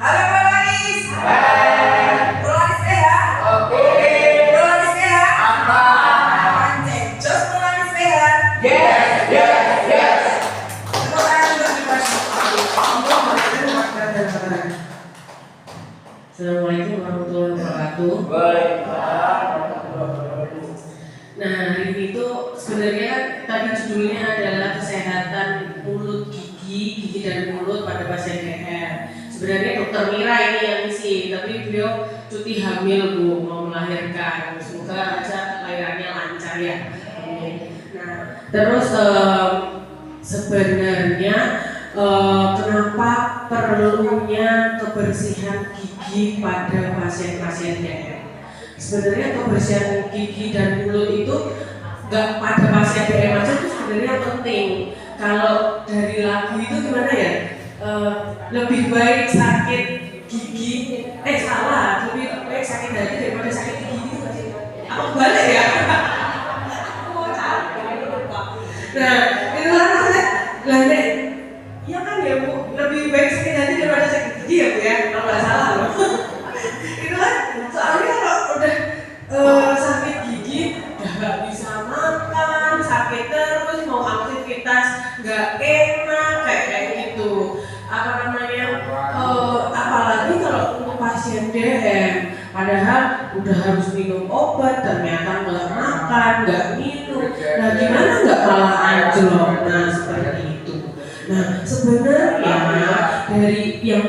Halo Prolaris. Prolaris sehat? Oke. Prolaris sehat? Aman. Jos Prolaris sehat? Yes. Tepuk tangan untuk dikasih. Assalamualaikum warahmatullahi wabarakatuh. Nah, hari ini tuh sebenarnya tadi judulnya adalah kesehatan mulut, gigi dan mulut pada pasien DR. Sebenarnya dokter Mira ini yang ngisi, tapi beliau cuti hamil Bu, mau melahirkan. Semoga aja lahirannya lancar ya. Nah, terus sebenarnya kenapa perlunya kebersihan gigi pada pasien-pasien DR? Sebenarnya kebersihan gigi dan mulut itu nggak pada pasien DM aja itu sebenarnya penting. Kalau dari lagu itu gimana ya? Lebih baik sakit gigi, lebih baik sakit hati daripada sakit gigi itu nggak sih? Apa balik ya? Nah, itu kan maksudnya, iya kan ya Bu, lebih baik sakit hati daripada sakit gigi ya Bu ya, kalau nggak salah loh. Itu kan, soalnya kalau udah sakit gigi, udah nggak bisa makan, sakit terus, mau aktivitas nggak enak, kayak gitu. Apalagi kalau untuk pasien DM, padahal udah harus minum obat, ternyata nggak makan, nggak minum. Nah, gimana nggak malah anjlok? Nah, seperti itu. Nah, sebenarnya dari yang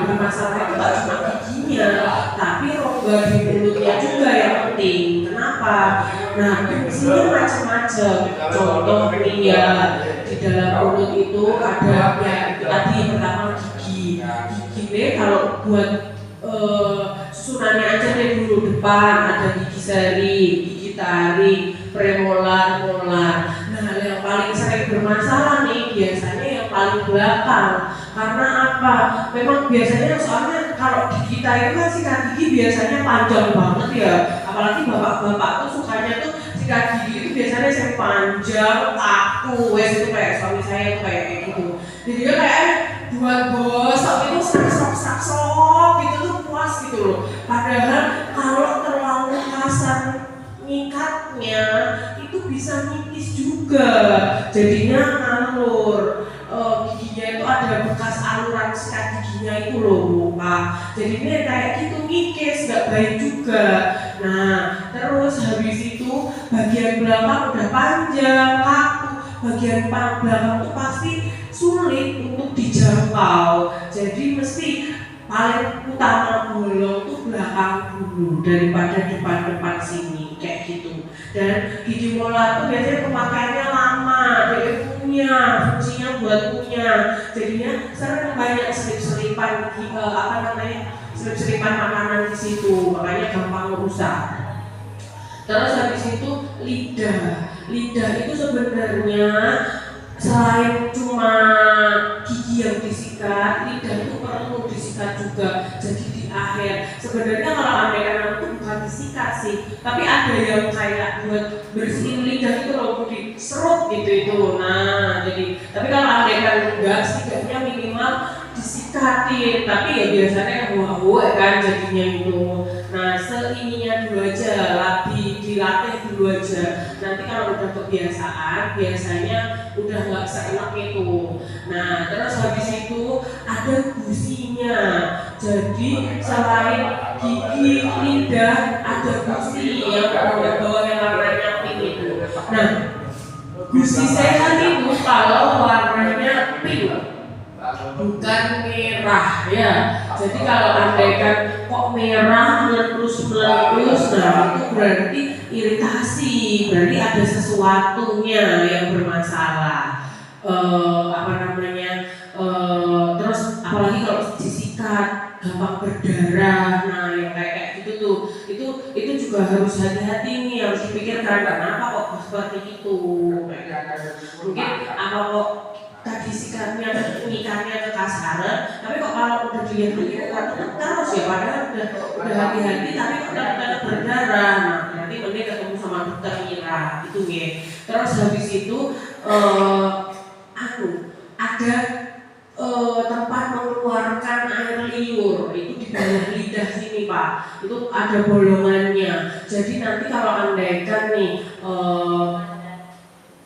bermasalah itu nggak cuma giginya, tapi rongga di mulutnya juga yang penting. Kenapa? Nah, fungsinya macam-macam. Contoh nih ya, di dalam mulut itu ada ya itu tadi pertama gigi. Gigi nih kalau buat susunannya aja deh dulu, depan ada gigi seri, gigi taring, premolar, molar. Nah, yang paling sering bermasalah nih biasanya yang paling belakang. Karena apa? Memang biasanya soalnya kalau di kita itu kan sikat gigi biasanya panjang banget ya. Apalagi bapak-bapak tuh sukanya tuh sikat gigi itu biasanya yang panjang, kaku, itu kayak suami saya tuh kayak gitu. Jadi dia kayak buat gosok itu saksok gitu tuh puas gitu loh. Padahal kalau terlalu kasar ngikatnya itu bisa nipis juga, jadinya ngalur. Giginya itu ada bekas aluran sikat giginya itu loh Pak. Jadinya kayak gitu ngikis, nggak baik juga. Nah, terus habis itu bagian belakang udah panjang, kaku. Bagian belakang itu pasti sulit untuk dijangkau. Jadi mesti paling utama bolong tuh belakang dulu daripada depan sini kayak gitu. Dan gigi molar tuh biasanya pemakaiannya lama, dia punya fungsinya buat punya. Jadinya sering banyak selip-selipan selip-selipan makanan di situ, makanya gampang rusak. Terus habis itu lidah itu sebenarnya selain cuma gigi yang disikat, lidah itu perlu disikat juga. Jadi di akhir sebenarnya kalau andaikan itu bukan disikat sih, tapi ada yang kayak buat bersihin lidah itu loh, diserut gitu itu. Nah, jadi tapi kalau andaikan enggak, setidaknya minimal disikatin. Tapi ya biasanya wah kan jadinya itu. Nah, seininya dulu aja, dilatih dulu aja. Nanti kalau udah kebiasaan, biasanya udah nggak seenak itu. Nah, terus habis itu ada gusinya. Jadi selain gigi, lidah, ada gusi yang bawah yang warnanya pink itu. Nah, gusi sehat itu kalau warnanya pink, bukan merah ya. Jadi kalau andaikan kok merah meletus, nah itu berarti iritasi, berarti ada sesuatunya yang bermasalah. Terus apalagi kalau disikat gampang berdarah. Nah, yang kayak gitu tuh, itu juga harus hati-hati nih, harus dipikirkan kenapa kok seperti itu. Mungkin apa kok tadi sikatnya, ngikatnya kekasaran, tapi kok kalau udah dilihat terus ya, padahal udah hati-hati, tapi kok ternyata berdarah. Nah, nanti mending ketemu sama dokter Mira gitu ya. Terus habis itu ada tempat mengeluarkan air liur itu di bawah lidah sini Pak, itu ada bolongannya. Jadi nanti kalau andaikan nih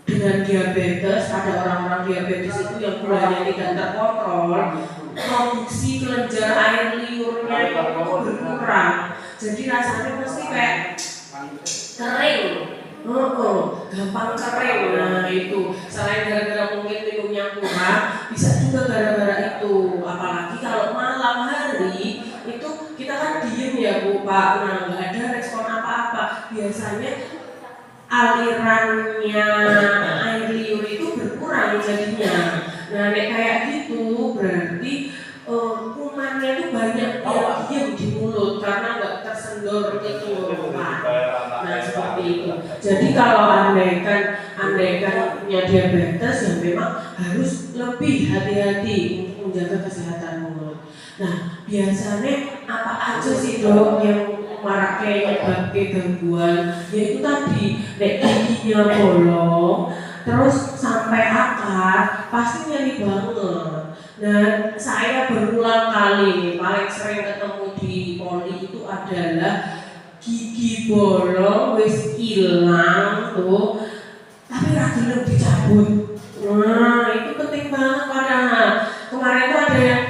dengan diabetes, ada orang-orang diabetes itu yang gulanya tidak terkontrol, produksi kelenjar air liurnya itu berkurang. Jadi rasanya pasti kayak kering, gampang kering. Nah itu selain gara-gara mungkin minumnya kurang, bisa juga gara-gara itu. Apalagi kalau malam hari itu kita kan diem ya Bu Pak, nah nggak ada respon apa-apa. Biasanya alirannya air liur itu berkurang jadinya. Nah kayak gitu berarti kumannya itu banyak yang diem di mulut karena nggak tersendor itu Pak. Nah seperti itu. Jadi kalau andaikan punya diabetes ya memang harus lebih hati-hati untuk menjaga kesehatan mulut. Nah biasanya apa aja sih Dok yang marake nyebabke gangguan? Yaitu tadi nek giginya bolong terus sampai akar pasti nyeri banget. Dan saya berulang kali paling sering ketemu di poli itu adalah gigi bolong wis ilang tuh tapi ra gelem dicabut. Nah itu penting banget padahal kemarin tuh ada yang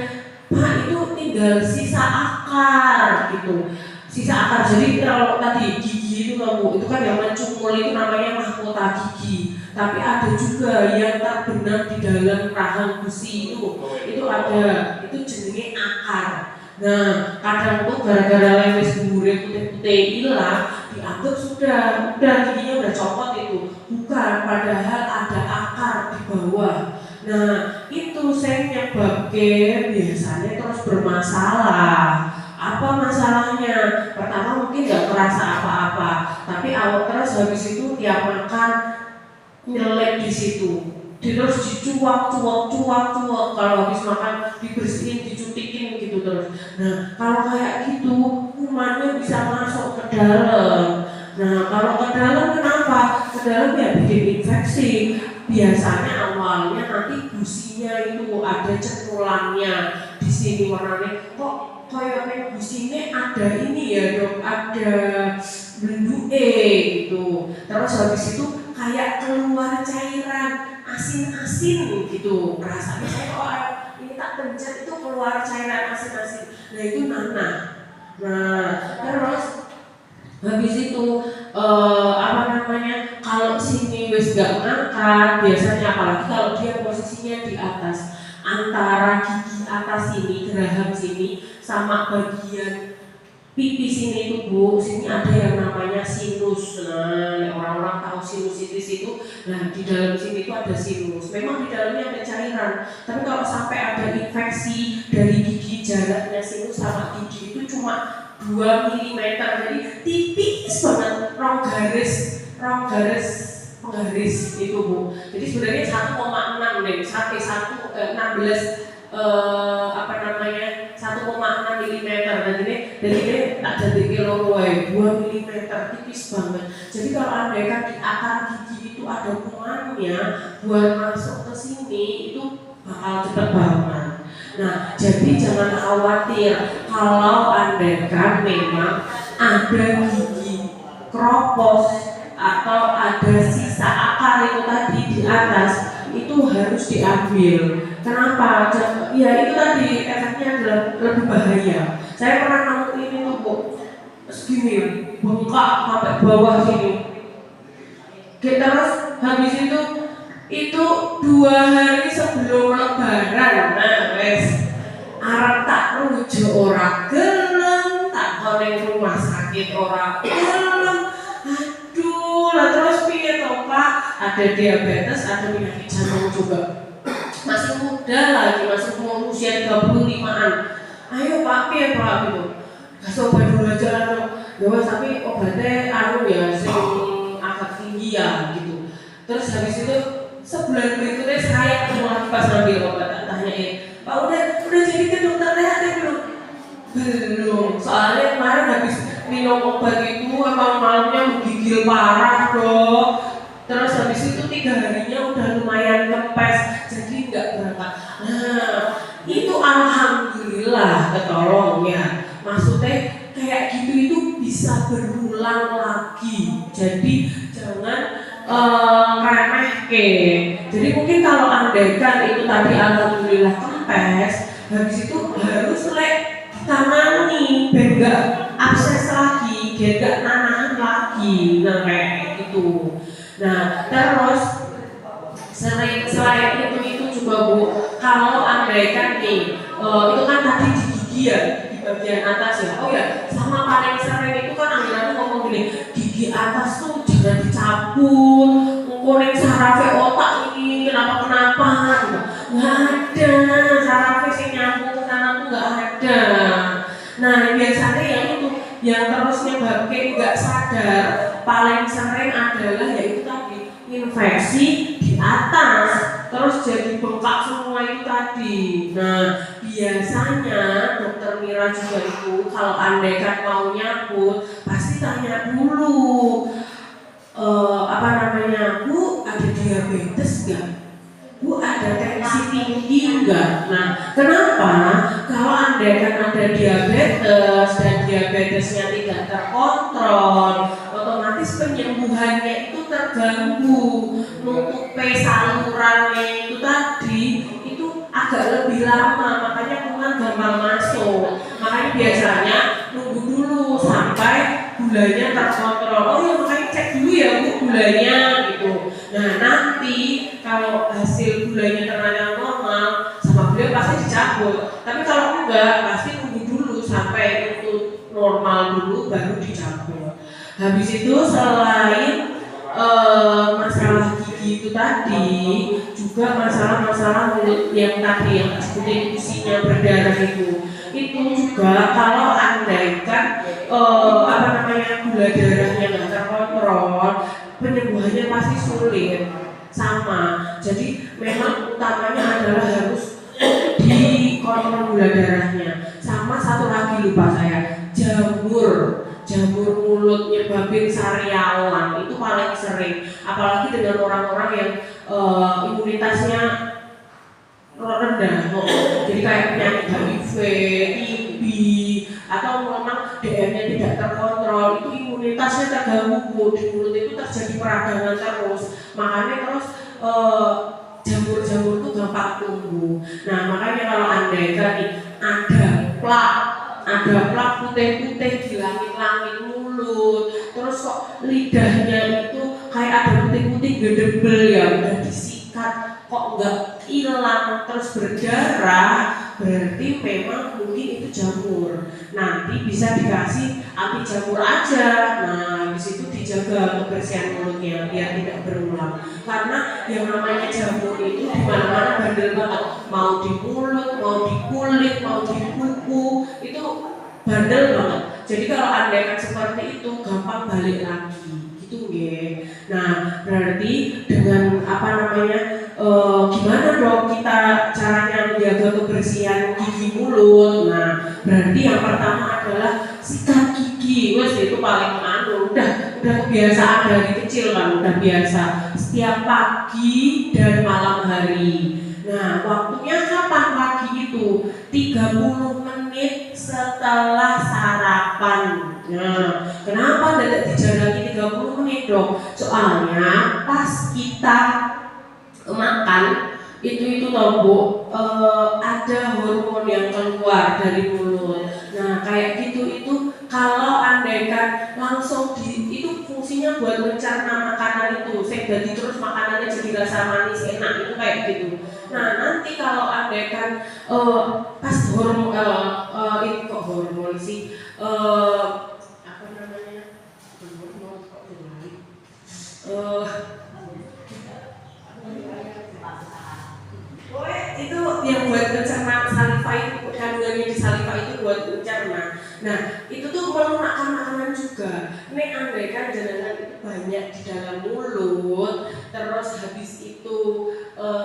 Pak itu tinggal sisa akar gitu, sisa akar. Jadi kalau tadi gigi itu kamu itu kan yang mencungkul itu namanya mahkota gigi, tapi ada juga yang terbenam di dalam rahang besi itu ada, itu jenenge akar. Nah kadang tuh gara-gara lewes gurih putih-putih hilang dianggap sudah giginya udah copot itu, bukan, padahal ada akar di bawah. Nah itu saya nyebabkan biasanya terus bermasalah. Apa masalahnya? Pertama mungkin nggak kerasa apa-apa, tapi awal terus habis itu tiap makan nyelip di situ, terus dicuak kalau habis makan dibersihin, dicutikin gitu terus. Nah kalau kayak gitu kumannya bisa masuk ke dalam. Nah kalau ke dalam kenapa? Ke dalam ya bikin infeksi. Biasanya awalnya nanti gusinya itu ada cekungannya di sini warnanya kok kayak gusinya ada ini ya Dok, ada benduke gitu. Terus habis itu kayak keluar cairan asin-asin gitu. Rasanya saya kok ini tak pencet itu keluar cairan asin-asin. Nah itu nanah. Nah terus habis itu kalau sini wis gak ngangkat biasanya, apalagi kalau dia posisinya di atas antara gigi atas sini, geraham sini sama bagian pipi sini itu Bu, sini ada yang namanya sinus. Nah orang-orang tahu sinusitis itu, nah di dalam sini itu ada sinus, memang di dalamnya ada cairan, tapi kalau sampai ada infeksi dari gigi, jaraknya sinus sama gigi itu cuma 2 mm, jadi tipis banget, rong garis itu Bu. Jadi sebenarnya 1,6 nih, sampai 1,6 mm. Dan ini tak jadi kilo 2 mm, tipis banget. Jadi kalau andaikan di akar gigi itu ada kumannya, buat masuk ke sini itu bakal cepet banget. Nah, jadi jangan khawatir kalau andaikan memang ada gigi kropos atau ada sisa akar itu tadi di atas, itu harus diambil. Kenapa? Ya itu tadi efeknya adalah lebih bahaya. Saya pernah nemuin itu Bu, segini bengkak sampai bawah sini. Terus habis itu 2 hari sebelum lebaran, nah wes arep tak rujuk ora gelem, tak koneng rumah sakit ora gelem. Aduh, lah terus piye to Pak? Ada diabetes, ada penyakit jantung juga. Masih muda lagi, masih usia 35-an. Ayo Pak, piye Pak gitu. Kasih obat dulu aja anu. Ya wes tapi obatnya anu ya sing agak tinggi ya gitu. Terus habis itu sebulan berikutnya saya ketemu lagi pas ngambil obat, tanya Pak udah jadi ke dokter THT belum? Soalnya kemarin habis minum obat itu emang malamnya menggigil parah Dok. Terus habis itu 3 harinya udah lumayan kempes, jadi nggak berangkat. Nah ketolong ya. Maksudnya kayak gitu itu bisa berulang lagi. Jadi jangan remeh ke. Jadi mungkin kalau andaikan itu tadi alhamdulillah kempes, habis itu harus ditangani biar gak abses lagi, biar gak nanahan lagi. Nah kayak gitu. Nah terus selain itu juga Bu, kalau andaikan nih itu kan tadi di gigi ya, di bagian atas ya. Oh ya, sama paling sering itu kan aku ngomong gini, gigi atas tuh jangan dicabut, ngomongin sarafe otak ini kenapa nggak ada, sarafe sih nyambung ke sana tuh nggak ada. Nah biasanya yang itu yang terus nyebabkan nggak sadar paling sering adalah yaitu tadi infeksi di atas, terus jadi bengkak semua itu tadi. Nah biasanya dokter Mira juga itu kalau andaikan mau nyabut pasti tanya dulu Bu ada diabetes nggak? Bu ada tensi tinggi enggak? Nah, kenapa? Kalau andaikan ada diabetes dan diabetesnya tidak terkontrol, otomatis penyembuhannya itu terganggu. Nutup salurannya itu tadi itu agak lebih lama, makanya kuman gampang masuk. Makanya biasanya nunggu dulu sampai gulanya terkontrol. Oh ya makanya cek dulu ya Bu gulanya gitu. Nah nanti kalau hasil gulanya ternyata normal sama beliau pasti dicabut. Tapi kalau enggak pasti tunggu dulu sampai itu normal dulu baru dicabut. Habis itu selain masalah gigi itu tadi juga masalah mulut yang tadi yang seperti isinya berdarah itu juga kalau andaikan gula darahnya nggak terkontrol penyembuhannya pasti sulit sama. Jadi memang utamanya adalah harus dikontrol gula darahnya. Sama satu lagi lupa saya, jamur mulut nyebabin sariawan itu paling sering, apalagi dengan orang-orang yang imunitasnya rendah, jadi kayak penyakit HIV, TB, atau memang DM-nya tidak terkontrol, itu imunitasnya terganggu, di mulut itu terjadi peradangan terus, makanya terus jamur-jamur itu gampang tumbuh. Nah makanya kalau andaikan nih ada plak putih-putih di langit-langit mulut, terus kok lidahnya itu kayak ada putih-putih gedebel ya udah disikat kok nggak hilang terus berdarah, berarti memang mungkin itu jamur. Nanti bisa dikasih anti jamur aja. Nah habis itu dijaga kebersihan mulutnya biar tidak berulang. Karena yang namanya jamur itu dimana-mana bandel banget, mau di mulut, mau di kulit, mau di kuku, itu bandel banget. Jadi kalau andaikan seperti itu gampang balik lagi, gitu ya. Nah berarti dengan gimana dong kita caranya menjaga kebersihan gigi mulut? Nah berarti yang pertama adalah sikat gigi. Wes itu paling udah kebiasaan dari kecil kan, udah biasa setiap pagi dan malam hari. Nah waktunya kapan pagi itu? 30 menit setelah sarapan. Nah kenapa tidak dijalani 30 menit dong? Soalnya pas kita makan itu tombok ada hormon yang keluar dari mulut. Nah kayak gitu itu kalau andaikan langsung itu fungsinya buat mencerna makanan itu, jadi terus makanannya jadi rasa manis enak itu kayak gitu. Nah nanti kalau andaikan pas hormon itu kok hormon sih itu yang buat mencerna saliva itu, kandungannya di saliva itu buat mencerna. Nah itu tuh melunakkan makanan juga. Nek andaikan jenengan itu banyak di dalam mulut, terus habis itu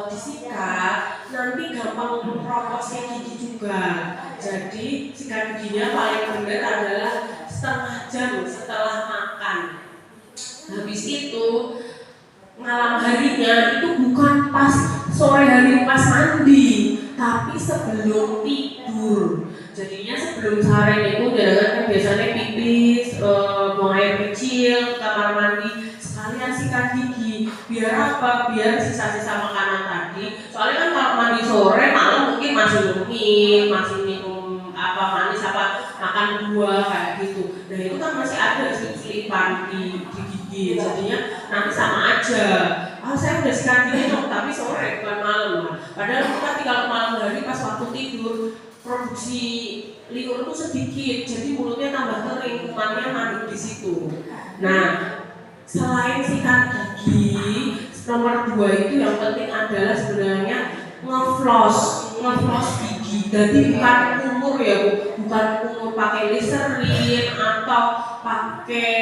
disikat, nanti gampang merokosnya gigi juga. Jadi sikat giginya paling benar adalah setengah jam setelah makan. Habis itu malam harinya itu bukan pas sore hari pas mandi, tapi sebelum tidur. jadinya sebelum seharian itu kan biasanya pipis, buang air kecil, kamar mandi, sekalian sikat gigi. Biar apa? Biar sisa-sisa makanan tadi. Soalnya kan kalau mandi sore malam mungkin masih nyemil, masih minum apa manis apa makan buah kayak gitu. Nah itu kan masih ada selip-selipan di gigi. Jadinya nanti sama aja. Saya udah sikat gigi dong, tapi sore bukan malam. Padahal kita kalau malam hari pas waktu tidur produksi liur itu sedikit, jadi mulutnya tambah kering, kumannya mandek di situ. Nah, selain sikat gigi, nomor 2 itu yang penting adalah sebenarnya ngefloss gigi. Jadi bukan kumur ya Bu, bukan kumur pakai Listerine atau pakai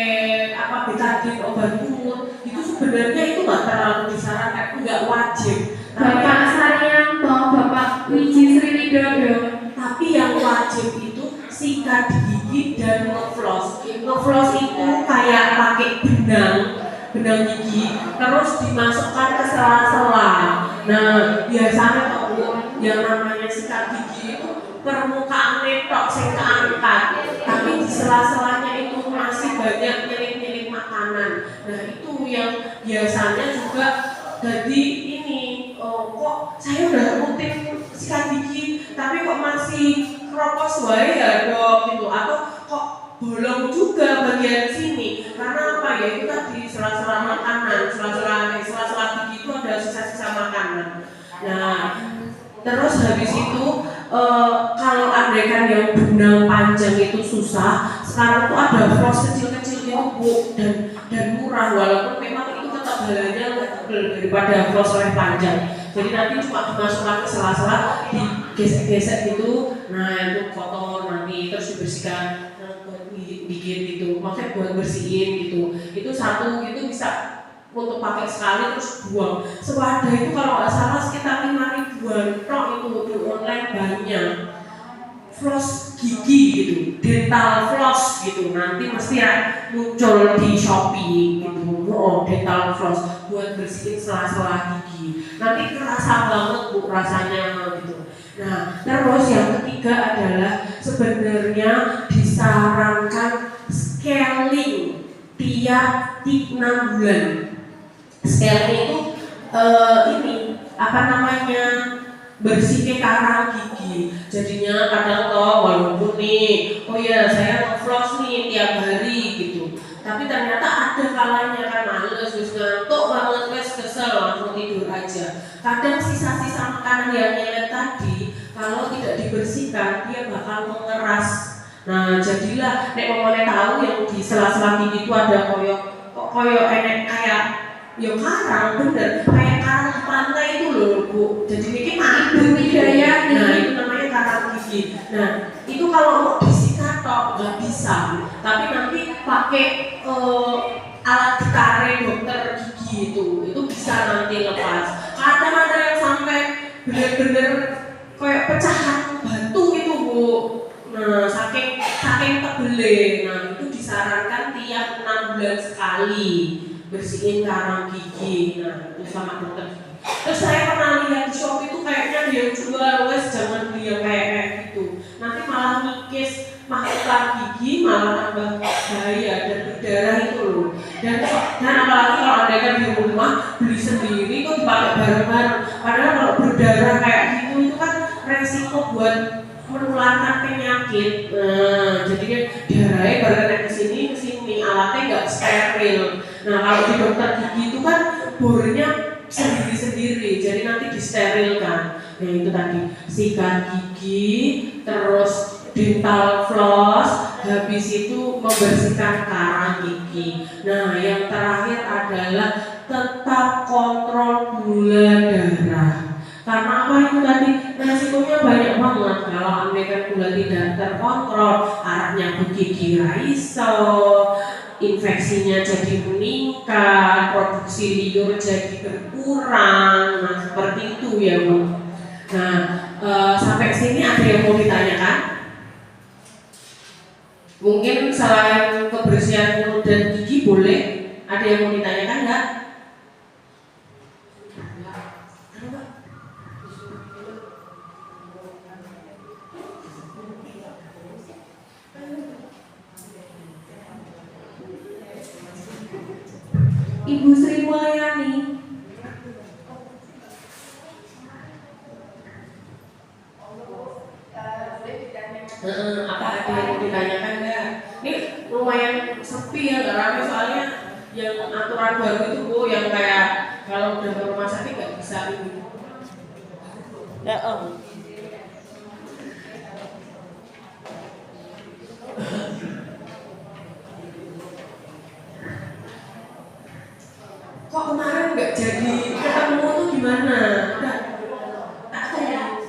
apa betadine obat kumur. Itu sebenarnya itu nggak terlalu disarankan, nggak wajib. Bapak Saryanto, Bapak Wiji Sriwidodo. Tapi yang wajib itu sikat gigi dan ngefloss. Ngefloss itu kayak pakai benang gigi, terus dimasukkan ke sela-sela. Nah, biasanya kalau yang namanya sikat gigi itu permukaan netok sing keangkat, tapi di sela-selanya itu masih banyak nyelik-nyelik makanan. Nah, itu yang biasanya juga jadi ini kok saya udah rutin sikat gigi tapi kok masih kropos wae ya Dok gitu, atau kok bolong juga bagian sini karena apa ya, itu tadi sela-sela makanan, sela-sela gigi itu ada sisa-sisa makanan. Nah terus habis itu kalau andaikan yang benang panjang itu susah, sekarang tuh ada floss kecil-kecil itu Bu, dan murah, walaupun memang itu tetap harganya daripada floss oleh panjang. Jadi nanti cuma dimasukkan ke sela-sela, digesek-gesek gitu. Nah itu kotor nanti terus dibersihkan, digigit gitu. Maksudnya buat bersihin gitu. Itu satu itu bisa untuk pakai sekali terus buang. Sewadah itu kalau nggak salah sekitar 5 ribuan. Tok itu di online banyak. Floss gigi gitu, dental floss gitu. Nanti mesti muncul di Shopee gitu. Oh dental floss buat bersihin sela-sela gigi. Nanti kerasa banget Bu rasanya gitu. Nah terus yang ketiga adalah sebenarnya disarankan scaling tiap 6 bulan. Scaling itu ini apa namanya, bersihnya karang gigi. Jadinya kadang toh walaupun nih, oh ya saya ngefloss nih tiap hari gitu, tapi ternyata ada kalanya kan males, wis ngantuk banget, wis kesel langsung tidur aja. Kadang sisa-sisa makanan yang nyelet tadi kalau tidak dibersihkan dia bakal mengeras. Nah jadilah nek momone tahu yang di sela-sela gigi itu ada koyo enek kayak ya karang, bener kayak karang di pantai itu loh Bu. Jadi ini Ibu Widaya. Nah itu namanya karang gigi. Nah itu kalau mau disikat toh nggak bisa, tapi nanti pakai alat ditarik dokter gigi itu bisa nanti lepas. Kadang ada yang sampai bener-bener kayak pecahan batu itu Bu. Nah saking tebelnya. Nah itu disarankan tiap 6 bulan sekali bersihin karang gigi. Nah itu sama dokter gigi. Terus saya pernah lihat di Shopee itu kayaknya dia jual, wes jangan beli yang kayak gitu. Nanti malah ngikis mahkota gigi, malah tambah bahaya dan berdarah itu loh. Dan apalagi kalau ada kan di rumah beli sendiri kok dipakai bareng-bareng. Padahal kalau berdarah kayak gitu itu kan resiko buat menularkan penyakit. Nah, jadi kan darahnya bareng ke sini, alatnya nggak steril. Nah, kalau di dokter gigi itu kan bornya sendiri-sendiri, jadi nanti disterilkan. Nah itu tadi sikat gigi, terus dental floss, habis itu membersihkan karang gigi. Nah yang terakhir adalah tetap kontrol gula darah. Karena apa itu tadi? Resikonya banyak banget kalau andaikan gula tidak terkontrol, arahnya gigi raiso, infeksinya jadi meningkat, produksi liur jadi berkurang. Nah seperti itu ya Bu. Nah sampai sini ada yang mau ditanyakan? Mungkin selain kebersihan mulut dan gigi boleh ada yang mau ditanyakan nggak? Ibu Sri Mulyani. Apa ada yang mau ditanyakan nggak? Ini lumayan sepi ya, nggak ramai soalnya yang aturan baru itu Bu, yang kayak kalau udah ke rumah sakit nggak bisa ini. Ya Kok kemarin nggak jadi ketemu tuh gimana? Udah tak tahu.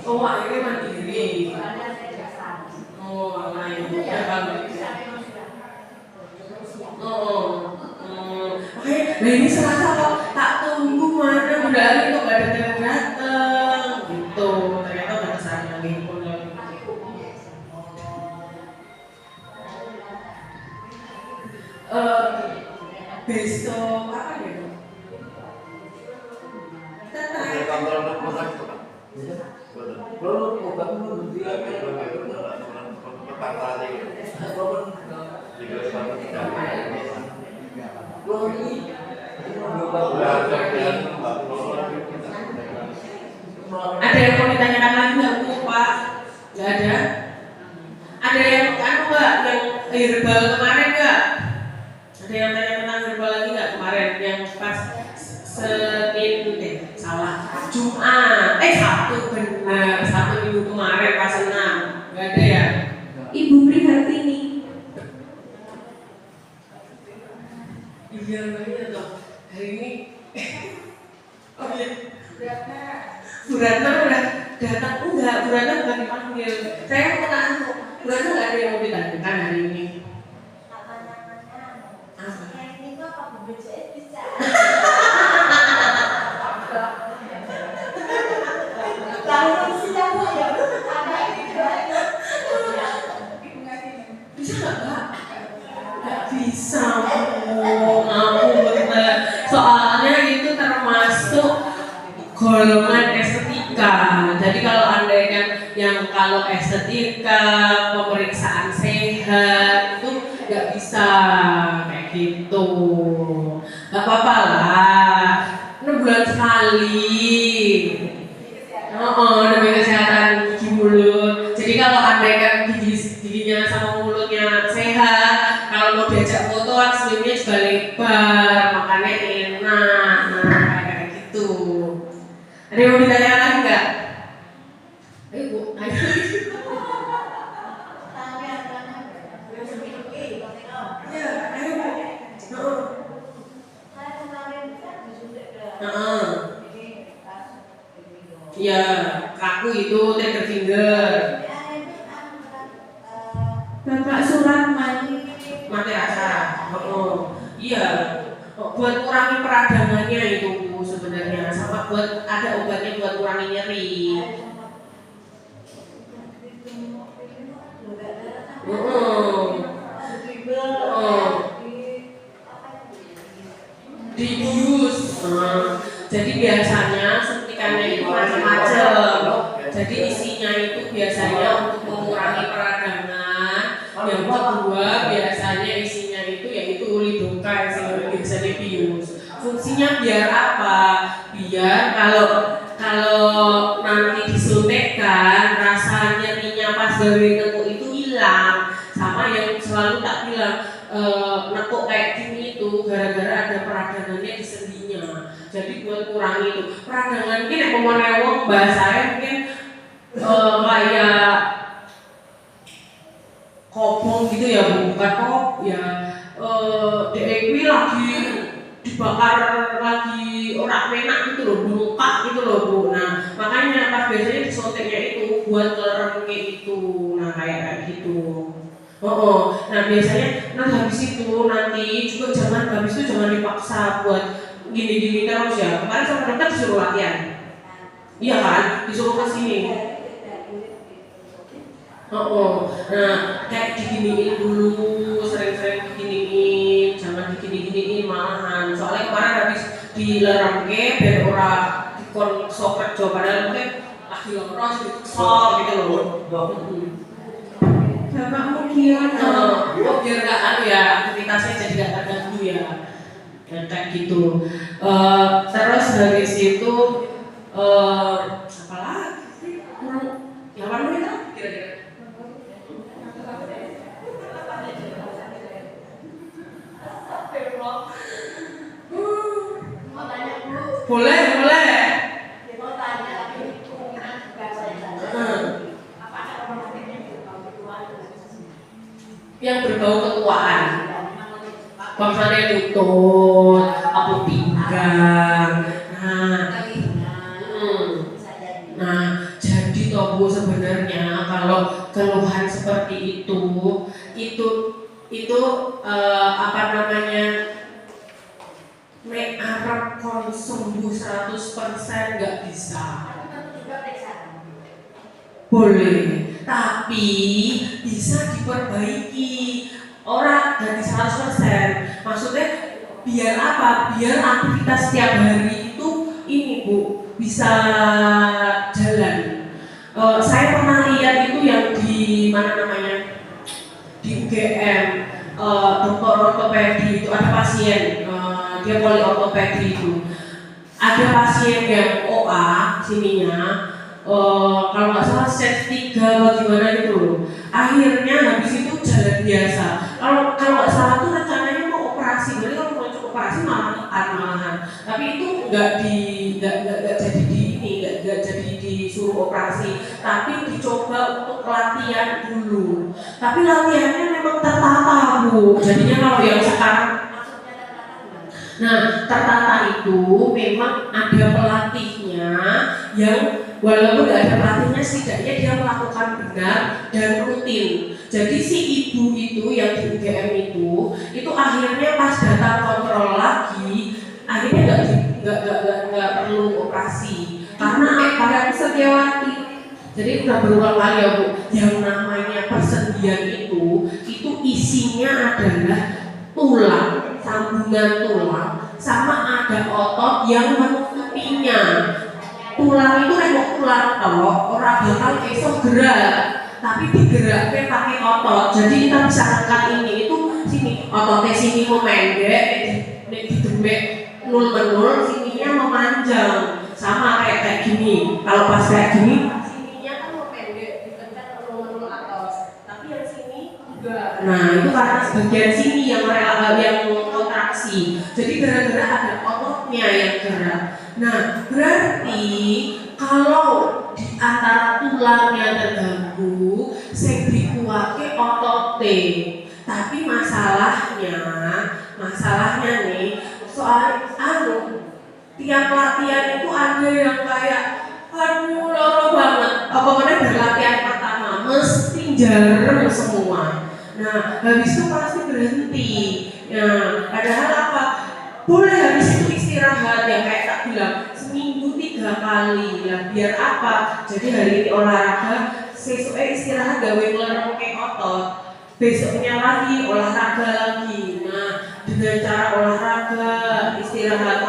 Oh, akhirnya mandiri. Oh, lain. Ya bagus. Oke, nah ini Selasa kok tak tunggu mana Bunda Ali kok gak datang gitu. Ternyata udah kesana lagi pun lagi. Besok apa ya? Kita terakhir. Ada yang mau ditanyakan lagi nggak Bu, Pak? Nggak ada. Ada yang nggak yang herbal kemarin nggak? Ada yang tanya tentang herbal lagi nggak kemarin yang pas Jumat, Sabtu benar, Sabtu minggu kemarin pas 6, nggak ada ya? Ibu Prihartini. Iya banyak loh, hari ini. Oh iya, Bu Ratna udah datang, enggak, Bu Ratna bukan dipanggil. Saya mau tanya, Bu Ratna nggak ada yang mau ditanyakan hari ini? Bisa, soalnya itu termasuk golongan estetika. Jadi kalau anda yang kalau estetika, pemeriksaan sehat itu nggak bisa kayak gitu. Nggak apa-apa lah, 6 bulan sekali. Demi kesehatan gigi mulut. Jadi kalau anda giginya sama mulutnya sehat, kalau mau diajak foto senyumnya juga lebar, makannya enak, kayak gitu. Ada yang mau ditanyakan lagi nggak? Ayo Bu, ayo. Ya, ayo Bu. Iya, kaku itu trigger finger. Bapak Suratman. Mati rasa. Iya. Buat kurangi peradangannya itu Bu sebenarnya, sama buat ada obatnya buat kurangi nyeri. Dibius. Jadi biasanya suntikannya itu macam-macam. Jadi isinya itu biasanya untuk mengurangi peradangan. Yang kedua biasanya isinya itu yaitu lidoka yang biasa dibius. Fungsinya biar apa? Biar kalau nanti disuntikkan rasa nyerinya pas dari nekuk itu hilang. Sama yang selalu tak bilang nekuk kayak gini itu gara-gara ada peradangannya di sendinya. Jadi buat kurangi itu peradangan mungkin yang pemonewong bahasanya mungkin kayak kopong gitu ya Bu, bukan kok ya DEW lagi dibakar lagi orang menak gitu loh, bengkak gitu loh Bu. Nah makanya pas biasanya disuntiknya itu buat ngelerengke itu, nah kayak gitu. Nah biasanya habis itu nanti juga habis itu jangan dipaksa buat gini-gini terus ya. Kemarin sama dokter disuruh latihan, iya kan, disuruh kesini. Nah kayak diginiin dulu, sering-sering diginiin, jangan digini-giniin malahan. Soalnya kemarin habis dilerengke biar orang dikon sok kerja padahal mungkin lagi leros, kesel gitu loh. Bapak Mugiono. Biar nggak ya aktivitasnya jadi nggak terganggu ya. Kayak gitu. Terus dari situ apa lagi sih? Kurang 8 menit kan kira-kira. Boleh. Yang berbau ketuaan. Maksudnya lutut, apa pinggang. Nah, jadi toh Bu sebenarnya kalau keluhan seperti itu apa namanya? Nek arep kon sembuh 100% nggak bisa. Boleh, tapi bisa diperbaiki. Orang dari 100%. Maksudnya biar apa? Biar aktivitas setiap hari itu ini Bu bisa jalan. Saya pernah lihat itu yang di mana namanya? Di UGM, dokter ortopedi itu ada pasien. Dia poliortopedi itu ada pasien yang OA sininya kalau nggak salah set 3 bagaimana gitu. Akhirnya habis itu jalan biasa. Kalau nggak salah tuh rencananya mau operasi. Jadi kalau mau operasi malahan. Tapi itu nggak jadi disuruh operasi. Tapi dicoba untuk latihan dulu. Tapi latihannya memang tertata Bu. Jadinya kalau yang sekarang tertata itu memang ada pelatihnya yang walaupun tidak ada pelatihnya setidaknya dia melakukan benar dan rutin. Jadi si ibu itu yang di UGM itu akhirnya pas datang kontrol lagi akhirnya nggak perlu operasi karena Mbak Setiawati. jadi udah berulang kali ya Bu, yang namanya persendian itu isinya adalah tulang, sambungan tulang, sama ada otot yang menutupinya. Tulang itu mau tulang orang bakal esok gerak, tapi digerakkan pakai otot. Jadi kita bisa angkat ini itu sini, ototnya sini mau pendek, didemek nul menul, sininya memanjang, sama kayak gini. Kalau pas kayak gini, sininya kan mau pendek, ditekan nul menul atas, tapi yang sini enggak. Nah itu karena bagian sini yang kontraksi. Jadi gara-gara ada ototnya yang gerak. Nah berarti kalau di antara tulangnya terganggu, sing dikuake otote. Tapi masalahnya nih soal tiap latihan itu ada yang kayak aduh loro banget. Apalagi dari latihan pertama mesti jarang semua. Nah habis itu pasti berhenti. Nah padahal apa? Boleh habis itu istirahat ya kayak tak bilang seminggu 3 kali ya biar apa? Jadi hari ini olahraga, besoknya istirahat gawe ngelerengke otot, besoknya lagi olahraga lagi. Nah dengan cara olahraga istirahat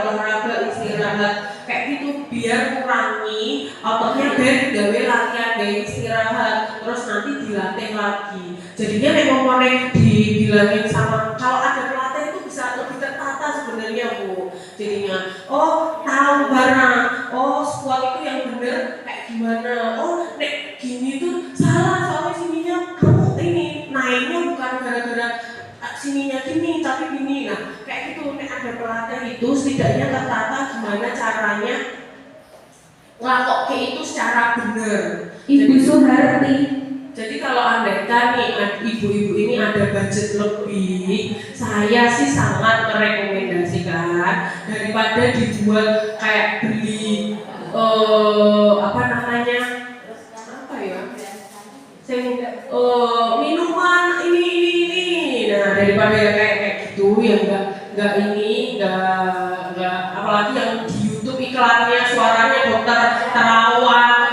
kayak gitu biar kurangi ototnya dan gawe latihan gawe istirahat terus nanti dilatih lagi. Jadinya memang mau dibilangin sama kalau ada pelatih itu bisa lebih tertata sebenarnya Bu. Jadinya tahu barang, squat itu yang bener kayak gimana, nek gini tuh salah soalnya sininya kamu ini naiknya bukan gara-gara sininya gini tapi gini. Nah kayak gitu nek ada pelatih itu setidaknya tertata gimana caranya ngelakokke itu secara bener. Ibu Suharti. Jadi kalau andaikan nih ibu-ibu ini ada budget lebih, saya sih sangat merekomendasikan daripada dijual kayak beli minuman ini. Nah daripada yang kayak gitu yang enggak apalagi yang di YouTube iklannya suaranya dokter terawat.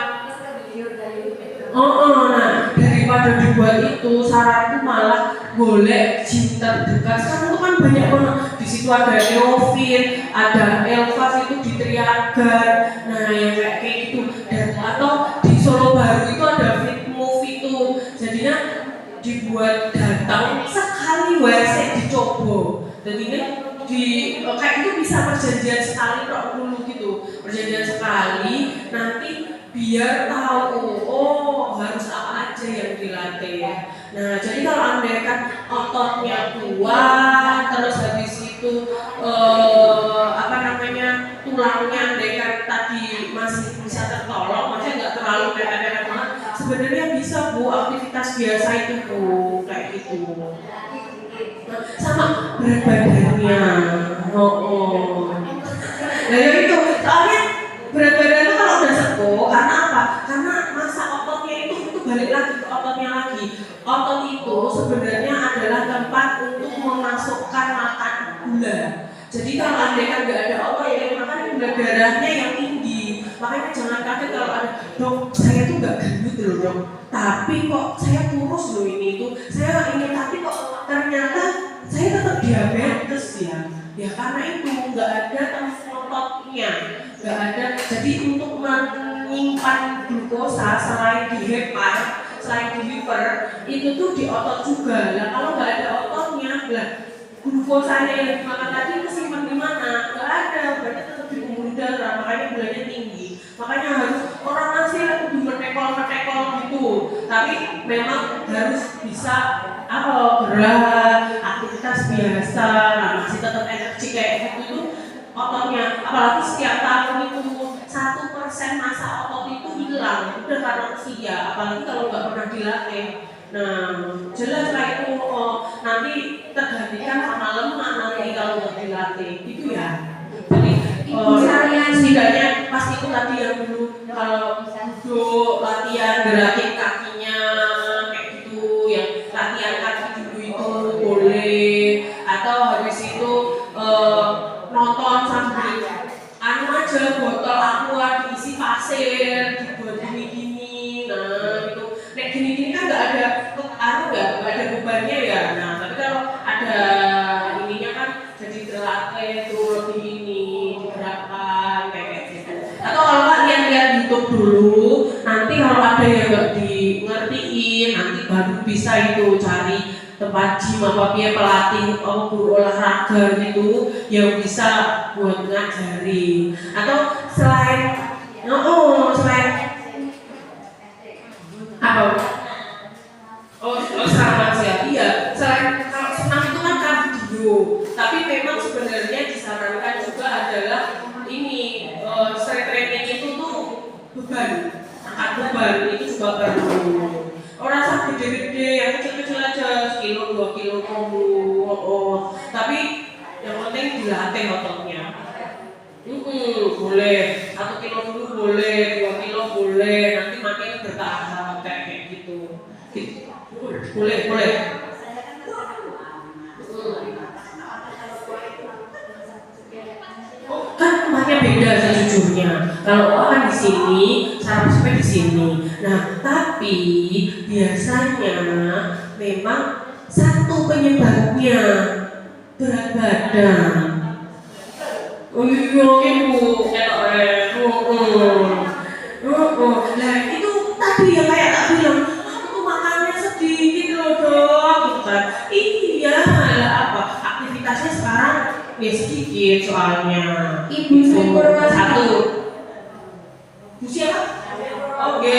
Nah daripada dibuat itu saranku malah golek gym terdekat. Sekarang itu kan banyak banget di situ ada Neofit, ada Elvas itu di Triagan. Nah yang kayak gitu dan atau di Solo Baru itu ada Fit Move itu. Jadinya di biar tahu oh harus apa aja yang dilatih. Nah jadi kalau andaikan ototnya kuat terus habis itu tulangnya andaikan tadi masih bisa tertolong, maksudnya nggak terlalu mepet-mepet banget, sebenarnya bisa Bu aktivitas biasa itu Bu kayak gitu. Sama berat badannya. Nah ya itu soalnya berat badan itu kalau udah sepuh karena apa? Karena masa ototnya itu balik lagi ke ototnya lagi. Otot itu sebenarnya adalah tempat untuk memasukkan makan gula. Jadi kalau andaikan nggak ada otot yang makan gula darahnya yang tinggi. Makanya jangan kaget kalau ada dok saya tuh nggak gendut loh dok, tapi kok saya kurus loh ini tuh. Saya ini tapi kok ternyata saya tetap diabetes ya. Ya karena itu nggak ada ototnya, nggak ada. Jadi untuk menyimpan glukosa selain di hepar, selain di liver, itu tuh di otot juga. Nah kalau nggak ada ototnya, lah glukosanya yang dimakan tadi kesimpan di mana? Nggak ada, berarti tetap di pembuluh darah, makanya gulanya tinggi. Makanya harus orang nasi kudu metekol gitu. Tapi memang harus bisa gerak, aktivitas biasa, nah masih tetap energi kayak gitu itu ototnya. Apalagi setiap tahun itu 1% masa otot itu hilang, udah karena usia. Apalagi kalau nggak pernah dilatih. Nah jelas lah itu nanti tergantikan sama lemak nanti kalau nggak dilatih gitu ya. Jadi setidaknya pas itu tadi yang dulu kalau duduk latihan gerakin kakinya kayak gitu, yang latihan kaki dulu itu boleh, atau habis itu nonton sambil aja botol aqua diisi pasir dibuat gini-gini. Nah itu nek gini-gini kan nggak ada nggak ada bebannya ya. Nah tapi kalau ada ininya kan jadi terlatih tuh lebih ini digerakkan kayak gitu. Atau kalau nggak lihat YouTube dulu, nanti kalau ada yang nggak di ngertiin nanti baru bisa itu cari tempat gym apa pelatih atau guru olahraga gitu yang bisa buat ngajari. Atau selain apa? Sama sih. Iya, selain kalau senam itu kan kardio, tapi memang sebenarnya disarankan juga adalah ini strength training itu tuh beban, angkat beban itu juga perlu. Orang sampai gede-gede, yang kecil-kecil aja, sekilo, 2 kilo kamu. Tapi yang penting dilatih ototnya. Boleh, 1 kilo dulu boleh, 2 kilo boleh, nanti makin bertahap kayak gitu. Boleh. Kan rumahnya beda sejujurnya. Kalau kan di sini, sarapnya di sini. Nah, tapi biasanya memang satu penyebabnya berat badan. Oh iya ibu, Nah itu tadi ya kayak tak bilang, aku tuh makannya sedikit loh dok, gitu kan. Iya, lah apa? Aktivitasnya sekarang ya sedikit soalnya. Ibu Sri Satu. Bu siapa? Oke.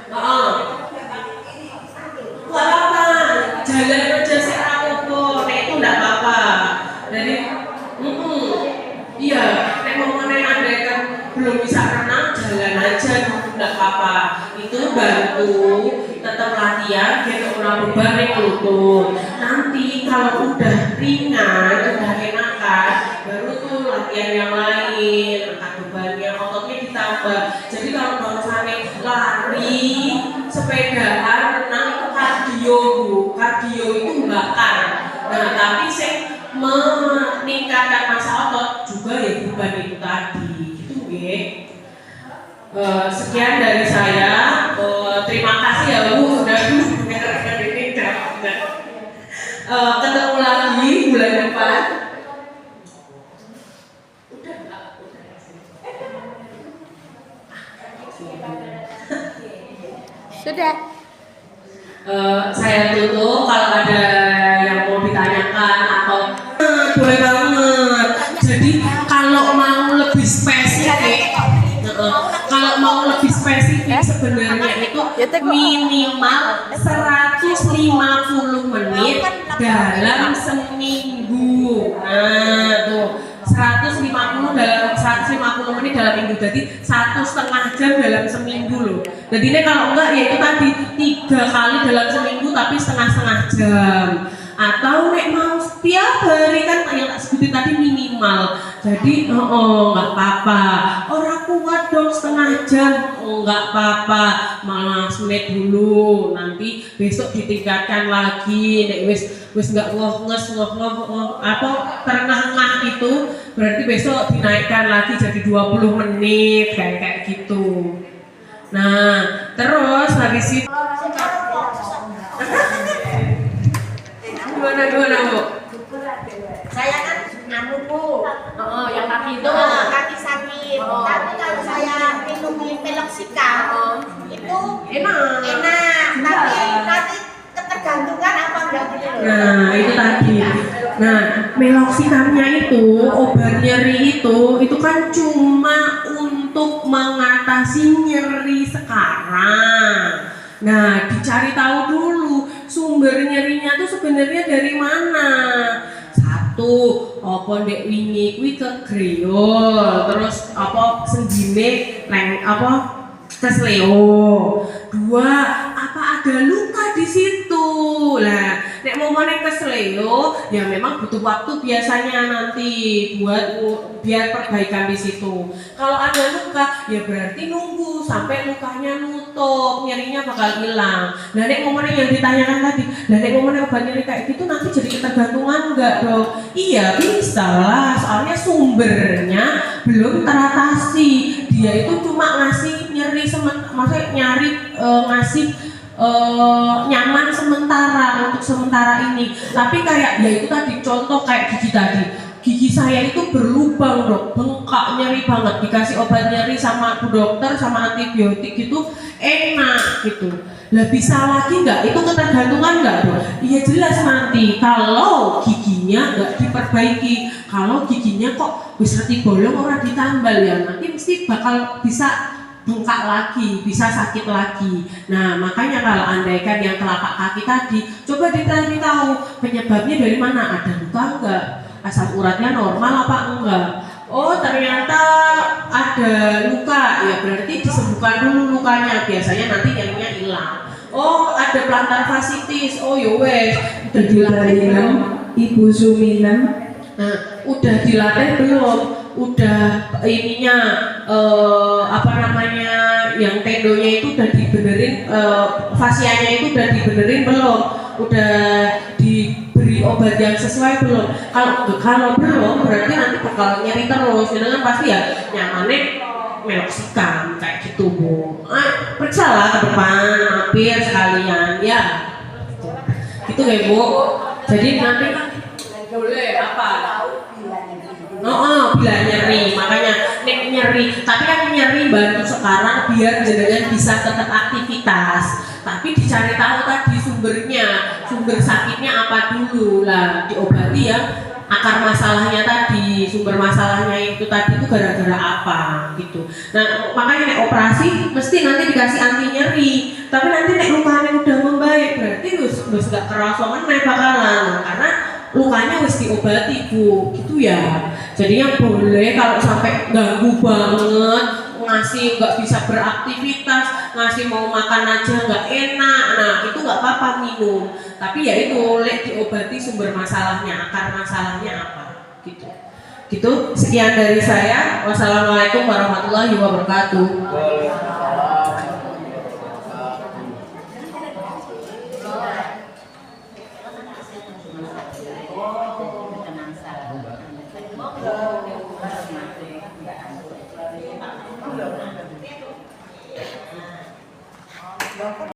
Gak apa-apa, jalan aja sekarang itu enggak apa-apa. Jadi, iya, nek mau andaikan belum bisa renang, jalan aja enggak apa-apa. Itu bantu tetap latihan biar kurang beban nek lutut. Nanti kalau udah ringan, udah enakan, baru tuh latihan yang lain, angkat bebannya, ototnya ditambah. Jadi kalau barusannya lari, sepedaan, renang itu kardio Bu. Kardio itu bakar. Nah, tapi meningkatkan masa otot juga ya beban itu tadi. Gitu nggih. Sekian dari saya. Terima kasih ya Bu sudah mendengarkan ini. Ketemu lagi bulan depan. Sudah. Saya tutup, kalau ada yang mau ditanyakan atau boleh banget. Jadi kalau mau lebih spesifik minimal 150 menit dalam seminggu. Nah tuh 150 menit dalam minggu, jadi 1,5 jam dalam seminggu loh. Jadi ini kalau enggak ya itu tadi 3 kali dalam seminggu tapi setengah jam. Atau nek mau setiap hari kan yang tak sebutin tadi minimal. Jadi nggak apa-apa. Orang kuat dong setengah jam, nggak apa-apa. Malah menit dulu. Nanti besok ditingkatkan lagi. Nek wis nggak nges apa terengah-engah itu, berarti besok dinaikkan lagi jadi 20 menit kayak gitu. Nah terus habis itu gimana Bu? Saya kan Bu. Yang kaki itu Kaki sakit. Tapi kalau saya minum meloxicam itu enak. Tapi nanti ketergantungan apa enggak gitu loh. Nah itu tadi. Nah meloxicamnya itu obat nyeri itu kan cuma untuk mengatasi nyeri sekarang. Nah dicari tahu dulu sumber nyerinya tuh sebenarnya dari mana. Satu, apa ndek wingi kuwi kegreol, terus apa senjine kesleo. Dua, apa ada luka di situ. Lah, nek mau meneh kesleo, ya memang butuh waktu biasanya nanti biar perbaikan di situ. Kalau ada luka, ya berarti nunggu sampai lukanya nutup, nyerinya bakal hilang. Lah nek mau meneh yang ditanyakan tadi, lah nek mau meneh obat nyeri kayak gitu nanti jadi ketergantungan enggak dong? Iya, bisa lah, soalnya sumbernya belum teratasi. Dia itu cuma ngasih nyeri maksudnya ngasih nyaman sementara untuk sementara ini. Tapi kayak ya itu tadi contoh kayak gigi tadi. Gigi saya itu berlubang dok, bengkak nyeri banget. Dikasih obat nyeri sama dokter sama antibiotik gitu enak gitu. Lah bisa lagi nggak? Itu ketergantungan nggak dok? Iya jelas nanti kalau giginya nggak diperbaiki, kalau giginya kok wis reti bolong orang ditambal ya nanti mesti bakal bisa bengkak lagi, bisa sakit lagi. Nah makanya kalau andaikan yang telapak kaki tadi, coba dicari tahu penyebabnya dari mana, ada luka enggak, asam uratnya normal apa enggak. Oh ternyata ada luka, ya berarti disembuhkan dulu lukanya, biasanya nanti nyerinya hilang. Oh ada plantar fasciitis, oh yowes udah dilatih belum Ibu Sumina? Nah udah dilatih belum? Udah ininya apa namanya yang tendonya itu udah dibenerin, fasianya itu udah dibenerin belum? Udah diberi obat yang sesuai belum? Kalau belum berarti nanti bakal nyeri terus. Jadi kan pasti ya nyamannya meloxicam kayak gitu Bu. Periksa lah ke depan mampir sekalian ya. Gitu ya Bu. Jadi nanti boleh apa? Bila nyeri, makanya nek nyeri, tapi kan nyeri bantu sekarang biar jenengan bisa tetap aktivitas. Tapi dicari tahu tadi sumbernya, sumber sakitnya apa dulu lah, diobati ya akar masalahnya tadi, sumber masalahnya itu tadi itu gara-gara apa gitu. Nah makanya nek operasi mesti nanti dikasih anti nyeri, tapi nanti nek lukanya udah membaik berarti wis gak kerasa meneh bakalan, karena lukanya wis diobati Bu, gitu ya. Jadinya boleh kalau sampai ganggu banget, ngasih nggak bisa beraktivitas, ngasih mau makan aja nggak enak, nah itu nggak apa-apa minum. Tapi ya itu boleh diobati sumber masalahnya, akar masalahnya apa, gitu. Gitu. Sekian dari saya. Wassalamualaikum warahmatullahi wabarakatuh.